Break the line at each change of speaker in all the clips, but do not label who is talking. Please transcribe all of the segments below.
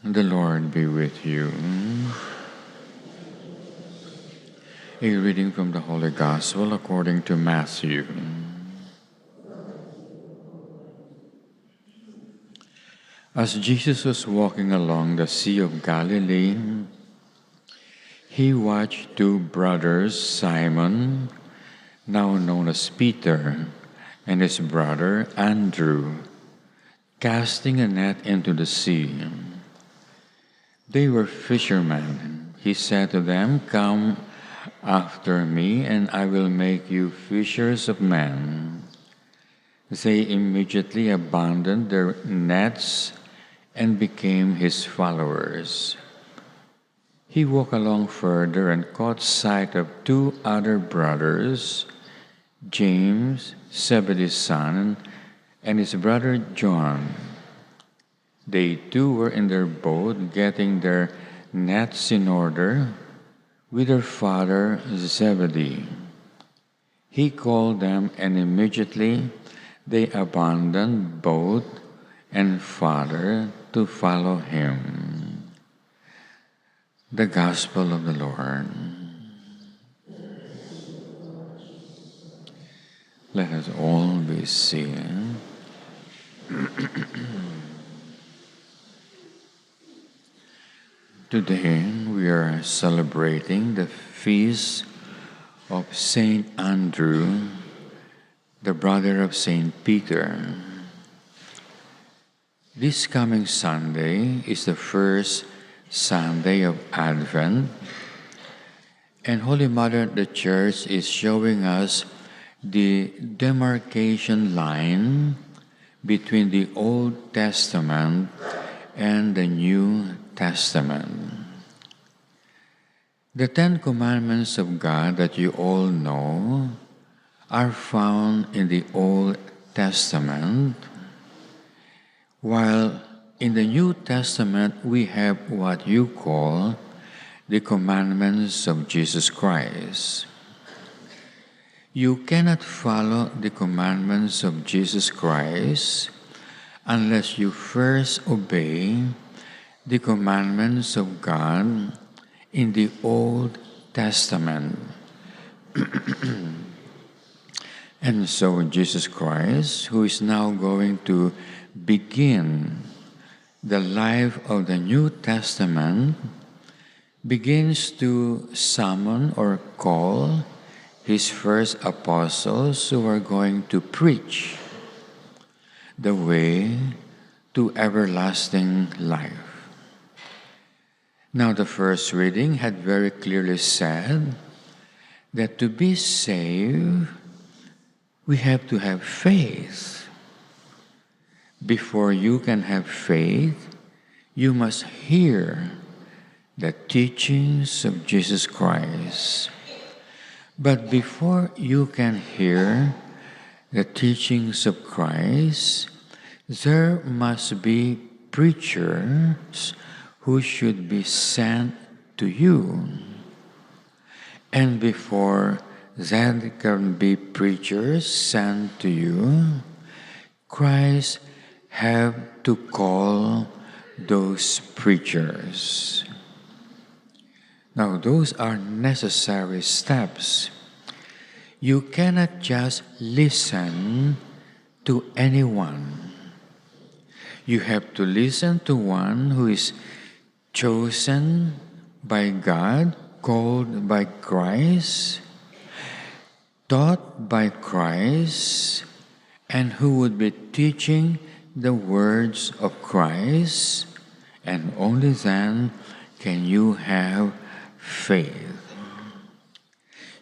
The Lord be with you. A reading from the Holy Gospel according to Matthew. As Jesus was walking along the Sea of Galilee, he watched two brothers, Simon, now known as Peter, and his brother Andrew, casting a net into the sea. They were fishermen. He said to them, "Come after me, and I will make you fishers of men." They immediately abandoned their nets and became his followers. He walked along further and caught sight of two other brothers, James, Zebedee's son, and his brother John. They too were in their boat, getting their nets in order with their father Zebedee. He called them, and immediately they abandoned boat and father to follow him. The Gospel of the Lord. Let us all be seated. Today we are celebrating the feast of Saint Andrew, the brother of Saint Peter. This coming Sunday is the first Sunday of Advent, and Holy Mother, the Church, is showing us the demarcation line between the Old Testament and the New Testament. The Ten Commandments of God that you all know are found in the Old Testament, while in the New Testament we have what you call the commandments of Jesus Christ. You cannot follow the commandments of Jesus Christ unless you first obey the commandments of God in the Old Testament. And so Jesus Christ, who is now going to begin the life of the New Testament, begins to summon or call his first apostles who are going to preach the way to everlasting life. Now, the first reading had very clearly said that to be saved, we have to have faith. Before you can have faith, you must hear the teachings of Jesus Christ. But before you can hear the teachings of Christ, there must be preachers who should be sent to you. And before there can be preachers sent to you, Christ have to call those preachers. Now, those are necessary steps. You cannot just listen to anyone. You have to listen to one who is chosen by God, called by Christ, taught by Christ, and who would be teaching the words of Christ, and only then can you have faith.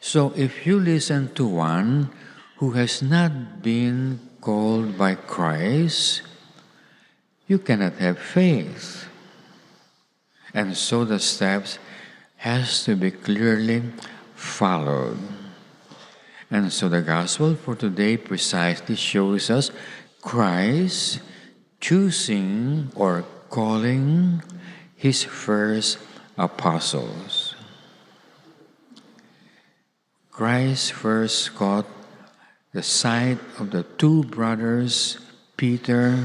So if you listen to one who has not been called by Christ, you cannot have faith. And so the steps has to be clearly followed. And so the gospel for today precisely shows us Christ choosing or calling his first apostles. Christ first caught the sight of the two brothers, Peter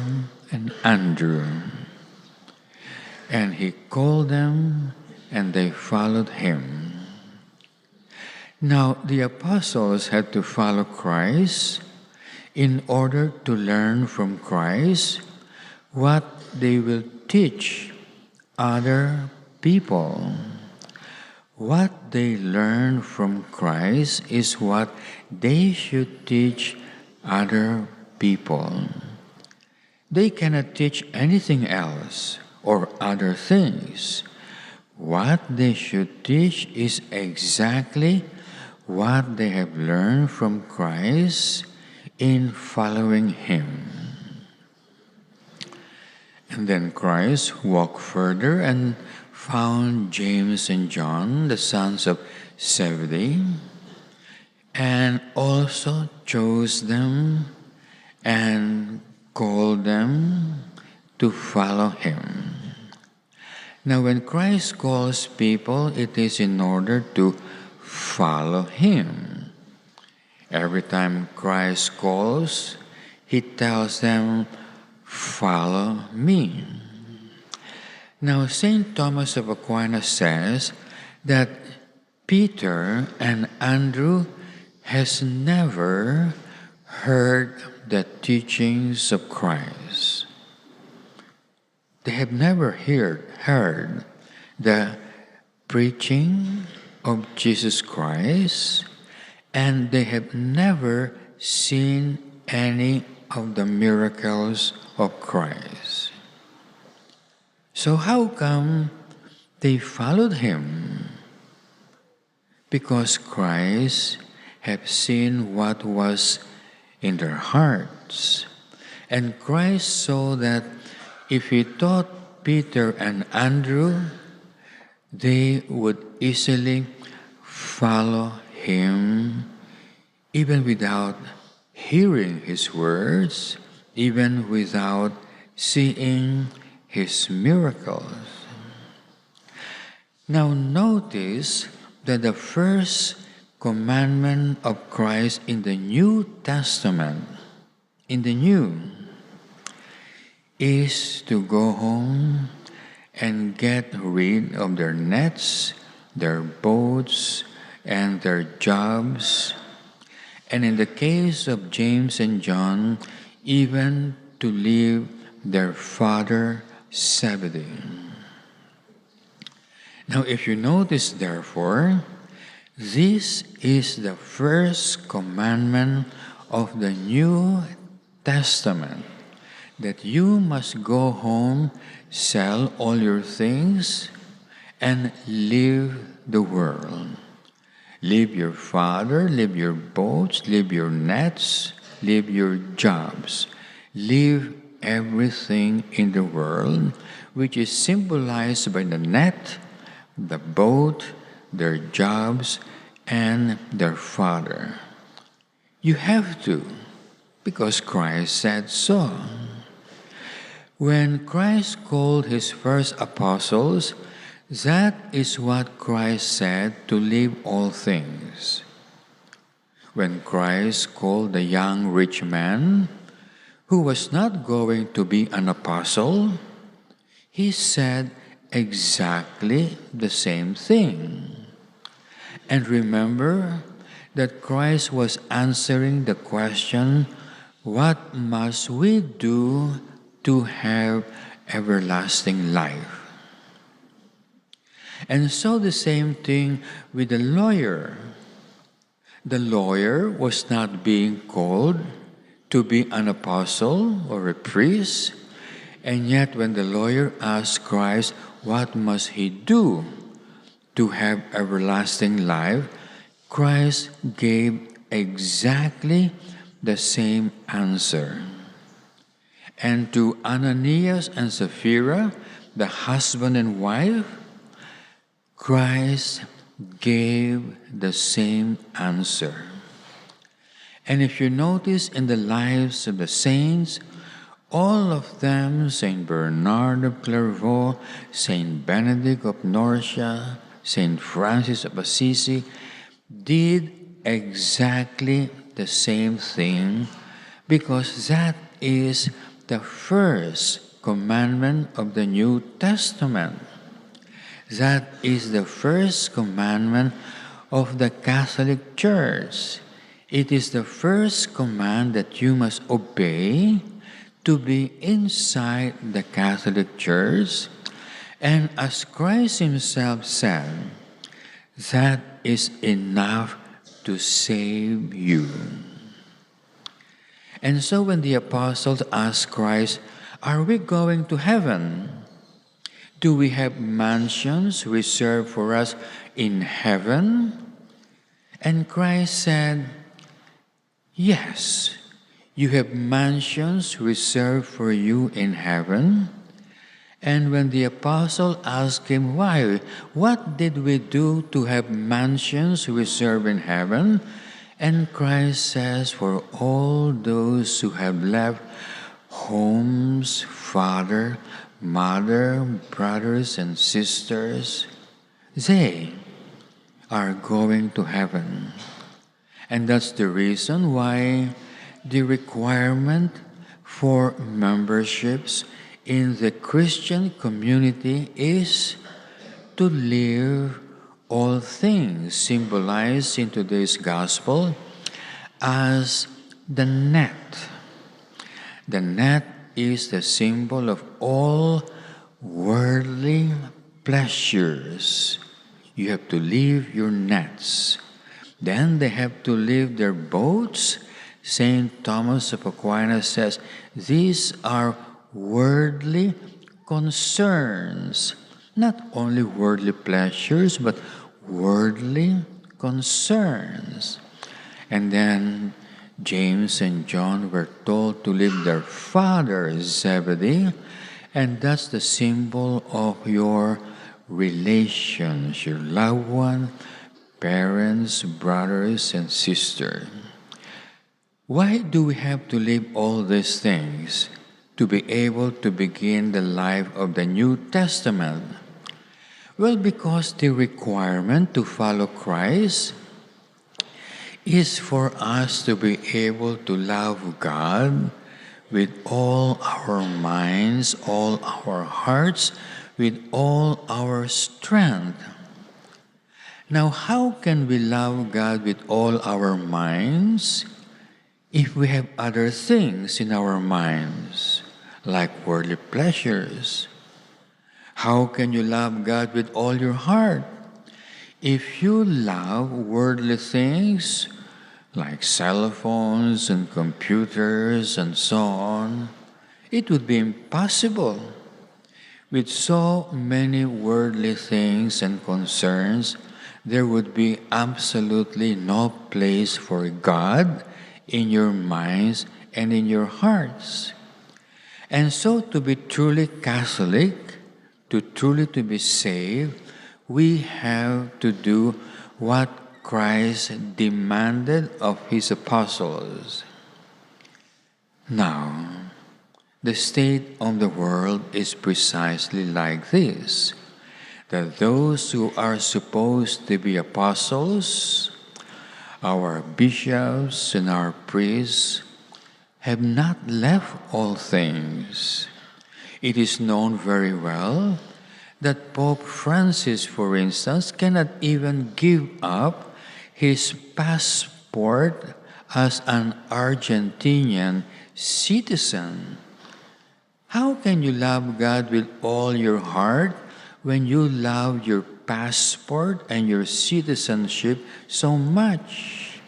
and Andrew. And he called them, and they followed him. Now, the apostles had to follow Christ in order to learn from Christ what they will teach other people. What they learn from Christ is what they should teach other people. They cannot teach anything else or other things. What they should teach is exactly what they have learned from Christ in following Him. And then Christ walked further and found James and John, the sons of Zebedee, and also chose them and called them to follow Him. Now, when Christ calls people, it is in order to follow Him. Every time Christ calls, He tells them, "Follow me." Now, St. Thomas of Aquin says that Peter and Andrew has never heard the teachings of Christ. They have never heard the preaching of Jesus Christ, and they have never seen any of the miracles of Christ. So how come they followed Him? Because Christ have seen what was in their hearts. And Christ saw that if He taught Peter and Andrew, they would easily follow Him even without hearing His words, even without seeing His miracles. Now notice that the first commandment of Christ in the New Testament, is to go home and get rid of their nets, their boats, and their jobs, and in the case of James and John, even to leave their father Zebedee. Now, if you notice, therefore, this is the first commandment of the New Testament, that you must go home, sell all your things, and leave the world. Leave your father, leave your boats, leave your nets, leave your jobs. Leave everything in the world, which is symbolized by the net, the boat, their jobs, and their father. You have to, because Christ said so. When Christ called His first apostles, that is what Christ said, to leave all things. When Christ called the young rich man, who was not going to be an apostle, He said exactly the same thing. And remember that Christ was answering the question, what must we do to have everlasting life? And so the same thing with the lawyer. The lawyer was not being called to be an apostle or a priest, and yet when the lawyer asked Christ, what must he do to have everlasting life, Christ gave exactly the same answer. And to Ananias and Sapphira, the husband and wife, Christ gave the same answer. And if you notice in the lives of the saints, all of them, Saint Bernard of Clairvaux, Saint Benedict of Norcia, Saint Francis of Assisi, did exactly the same thing, because that is the first commandment of the New Testament. That is the first commandment of the Catholic Church. It is the first command that you must obey to be inside the Catholic Church. And as Christ Himself said, that is enough to save you. And so when the apostles asked Christ, "Are we going to heaven? Do we have mansions reserved for us in heaven?" And Christ said, "Yes, you have mansions reserved for you in heaven." And when the apostle asked him, "Why? What did we do to have mansions reserved in heaven?" And Christ says, "For all those who have left homes, father, mother, brothers and sisters, they are going to heaven." And that's the reason why the requirement for memberships in the Christian community is to live all things symbolized in today's gospel as the net. The net is the symbol of all worldly pleasures. You have to leave your nets. Then they have to leave their boats. St. Thomas of Aquin says, these are worldly concerns. Not only worldly pleasures, but worldly concerns. And then James and John were told to leave their father Zebedee, and that's the symbol of your relations, your loved one, parents, brothers, and sisters. Why do we have to leave all these things to be able to begin the life of the New Testament? Well, because the requirement to follow Christ is for us to be able to love God with all our minds, all our hearts, with all our strength. Now, how can we love God with all our minds if we have other things in our minds, like worldly pleasures? How can you love God with all your heart if you love worldly things like cell phones and computers and so on? It would be impossible. With so many worldly things and concerns, there would be absolutely no place for God in your minds and in your hearts. And so to be truly Catholic, to be saved, we have to do what Christ demanded of His apostles. Now, the state of the world is precisely like this, that those who are supposed to be apostles, our bishops and our priests, have not left all things. It is known very well that Pope Francis, for instance, cannot even give up his passport as an Argentinian citizen. How can you love God with all your heart when you love your passport and your citizenship so much?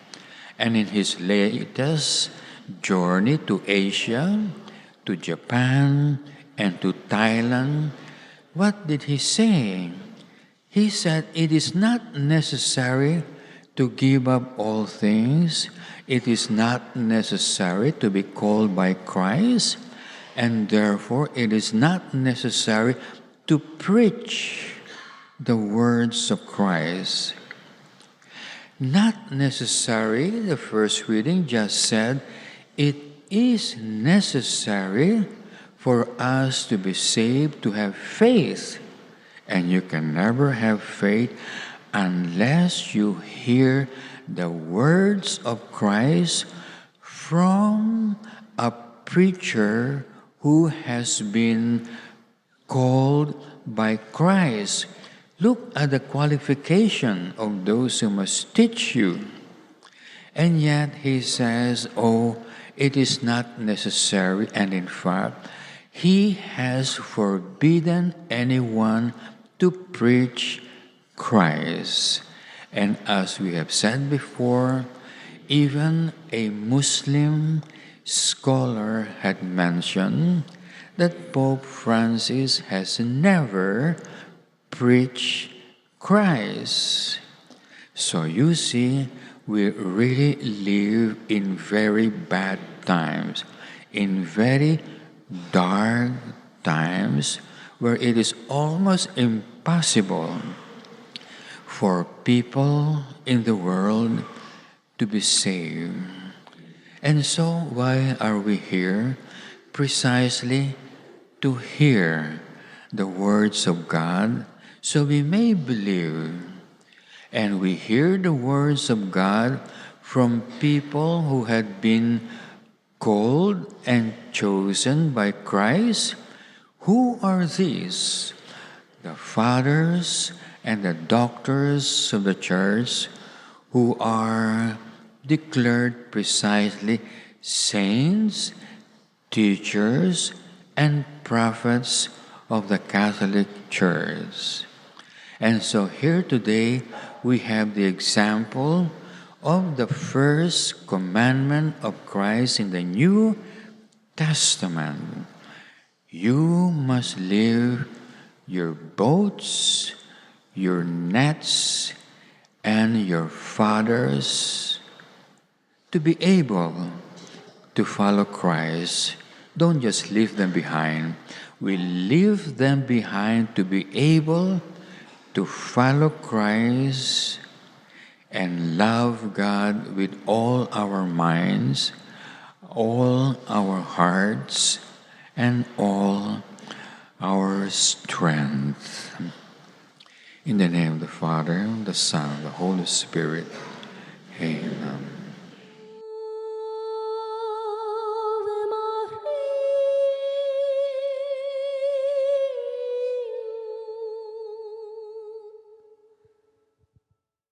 And in his latest journey to Asia, to Japan, and to Thailand, what did he say? He said, it is not necessary to give up all things. It is not necessary to be called by Christ, and therefore it is not necessary to preach the words of Christ. Not necessary, the first reading just said, it is necessary for us to be saved, to have faith. And you can never have faith unless you hear the words of Christ from a preacher who has been called by Christ. Look at the qualification of those who must teach you. And yet he says, oh, it is not necessary, and in fact, he has forbidden anyone to preach Christ. And as we have said before, even a Muslim scholar had mentioned that Pope Francis has never preached Christ. So you see, we really live in very bad times, in very dark times, where it is almost impossible for people in the world to be saved. And so, why are we here? Precisely to hear the words of God so we may believe. And we hear the words of God from people who had been called and chosen by Christ. Who are these? The fathers and the doctors of the church who are declared precisely saints, teachers, and prophets of the Catholic Church. And so here today we have the example of the first commandment of Christ in the New Testament. You must leave your boats, your nets, and your fathers to be able to follow Christ. Don't just leave them behind. We leave them behind to be able to follow Christ and love God with all our minds, all our hearts, and all our strength. In the name of the Father, the Son, and the Holy Spirit.